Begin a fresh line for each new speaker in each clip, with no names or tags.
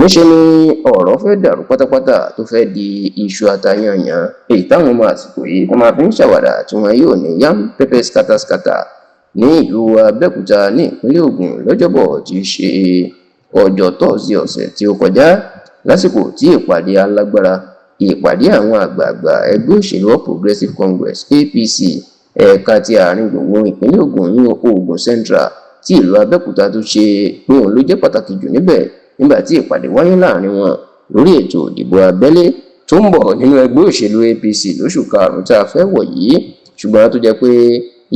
níṣẹ́ ni ọ̀rọ̀ fẹ́ dàrú pátápátá tó fẹ́ di iṣu atayanyan èyí táwọn ọmọ àsìkò yìí tó máa fi ń ṣàwàdà tí wọn yóò ní yam pepper skata ní ìlú Abẹ́òkúta ní ìpínlẹ̀ Ògùn lọ́jọ́bọ̀ tí í ṣe ọjọ́ tọ́sí ọ̀sẹ̀ tí ó kọjá lásìkò tí ìpàdé alágbára ìpàdé àwọn àgbààgbà ẹgbẹ́ òṣèlú All Progressives Congress APC ẹ̀ka ti àárín gbùngbùn ìpínlẹ̀ Ògùn ní Ògùn Central tí ìlú Abẹ́òkúta tó ṣe pé òun ló jẹ́ pàtàkì jù níbẹ̀ nígbà tí ìpàdé wáyé láàrin wọn lórí ètò ìdìbò abẹ́lé tó ń bọ̀ nínú ẹgbẹ́ òṣèlú APC lóṣù karùn-ún tá a fẹ́ wọ̀ yìí ṣùgbọ́n tó jẹ́ pé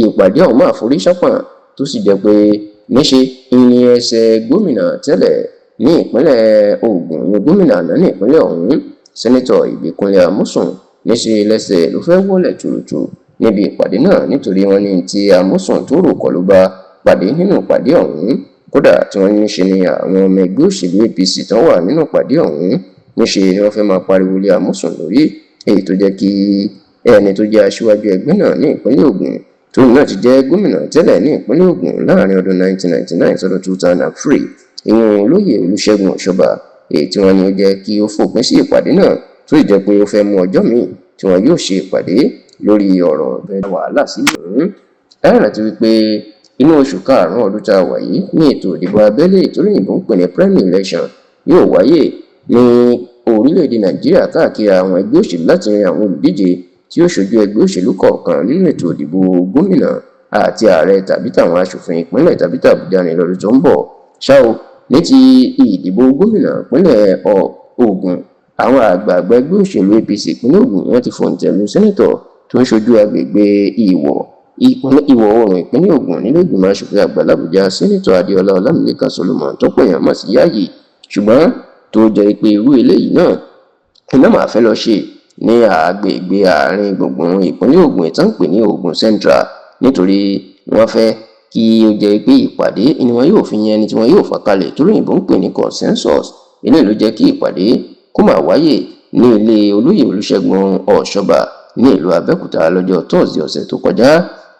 ìpàdé ọ̀hún máa forí ṣánpọ̀n tó sì jẹ́ pé níṣe ní ẹsẹ̀ gómìnà tẹ́lẹ̀ ní ìpínlẹ̀ Ògùn ní gómìnà àná ní ìpínlẹ̀ ọ̀hún sẹ́nẹ́tọ̀ Ìbíkúnlé Amósùn níṣe lẹ́sẹ̀ ló fẹ́ wọlé tùrùtù níbi ìpàdé náà nítorí wọn ní ti Amósùn tó rò kọ́ ló bá pàdé nínú ìpàdé ọ̀hún kódà tí wọ́n ní ṣe ni àwọn ọmọ ẹgbẹ́ òṣèlú APC tó wà nínú ìpàdé ọ̀hún níṣe ni wọ́n fẹ́ máa pariwo lé Amósùn lórí èyí tó jẹ́ kí ẹni tó jẹ́ aṣíwájú ẹgbẹ́ náà ní ìpínlẹ̀ Ògùn tóun náà ti jẹ́ gómìnà tẹ́lẹ̀ ní ìpínlẹ̀ Ògùn láàrin ọdún 1999 sọ́dún 2003 ìyẹn olóyè Olúṣẹ́gun Ọ̀ṣọ́bà èyí tí wọ́n ní ó jẹ́ kí ó fòpin sí ìpàdé náà tó jẹ́ pé ó fẹ́ mú ọjọ́ míì tí wọ́n yóò ṣe ìpàdé lórí ọ̀rọ̀ bẹ́ẹ̀ wàhálà sílẹ̀ ọ̀hún rántí wípé inú oṣù karùn-ún ọdún tá a wà yìí ní ètò ìdìbò abẹ́lé ìtòlóyìnbó ń pè ní primary election yóò wáyé ní orílẹ̀-èdè Nàìjíríà káàkiri àwọn ẹgbẹ́ òṣèlú láti yan àwọn olùdíje tí ó ṣojú ẹgbẹ́ òṣèlú kọ̀ọ̀kan nínú ètò ìdìbò gómìnà àti ààrẹ tàbí tàwọn aṣòfin ìpínlẹ̀ tàbí tàbújá ní lọ́dún tó ń bọ̀ ṣá o ní ti ìdìbò gómìnà ìpínlẹ̀ Ògùn àwọn àgbààgbà ẹgbẹ́ òṣèlú APC ìpínlẹ̀ Ògùn wọ́n ti fòǹtẹ̀ lu sẹ́nẹ́tọ̀ tó ń ṣojú agbègbè ìwọ̀ oòrùn ìpínlẹ̀ Ògùn nílé ìgbìmọ̀ aṣòfin àgbà l'Àbújá sẹ́nẹ́tọ̀ Adéọlá Ọlámilékan Solomon tó pèèyàn mọ̀ sí Yáyì ṣùgbọ́n tó jẹ́ pé irú eléyìí náà iná máa fẹ́ lọ ṣe ní agbègbè àárín gbùngbùn ìpínlẹ̀ Ògùn ìtàn pè ní Ògùn Central nítorí wọ́n fẹ́ kí ó jẹ́ pé ìpàdé ni wọn yóò fi yan ẹni tí wọn yóò fà kalẹ̀ tó lóyìnbó ń pè ní consensus eléyìí ló jẹ́ kí ìpàdé kó máa wáyé ní ilé olóyè Olúṣẹ́gun Ọ̀ṣọ́bà ní ìlú Abẹ́òkúta lọ́jọ́ tọ́sí ọ̀sẹ̀ tó kọjá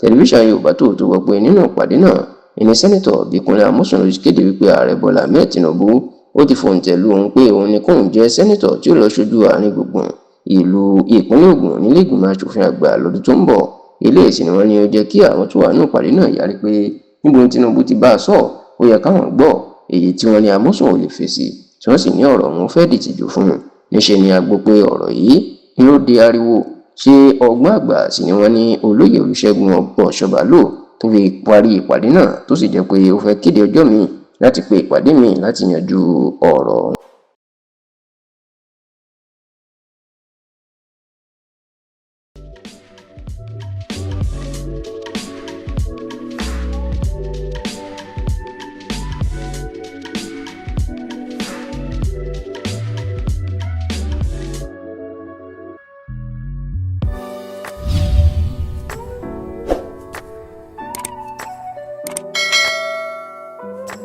tẹlifíṣàn Yorùbá Tòótọ́ gbọ́ pé nínú ìpàdé náà ẹni sẹ́nẹ́tọ̀ Ìbíkúnlé Amósùn ló kéde wípé ààrẹ Bọ́lá Ahmed Tinubu ó ti fòǹtẹ̀ lu òun pé òun ni kóun jẹ́ sẹ́nẹ́tọ̀ tí ó lọ ṣojú àárín gbùngbùn ìlú ìpínlẹ̀ Ògùn nílé ìgbìmọ̀ aṣòfin àgbà lọ́dún tó ń bọ̀ eléyìí sì ni wọ́n ní ó jẹ́ kí àwọn tó wà nínú ìpàdé náà yarí pé níbo ni Tinubu ti bá a sọ ó yẹ káwọn gbọ́ èyí tí wọ́n ní Amósùn ò lè fèsì tí wọ́n sì ní ọ̀rọ̀ wọn fẹ́ dìtìjú fún un níṣẹ́ ni a gbọ́ pé ọ̀rọ̀ yìí ni ó di ariwo ṣe ọgbọ́n àgbà sì ni wọ́n ní olóyè Olúṣẹ́gun Ọ̀ṣọ́bà lò tó fi parí ìpàdé náà tó sì jẹ́ pé ó fẹ́ kéde ọjọ́ míì láti pe ìpàdé míì láti yanjú ọ̀rọ̀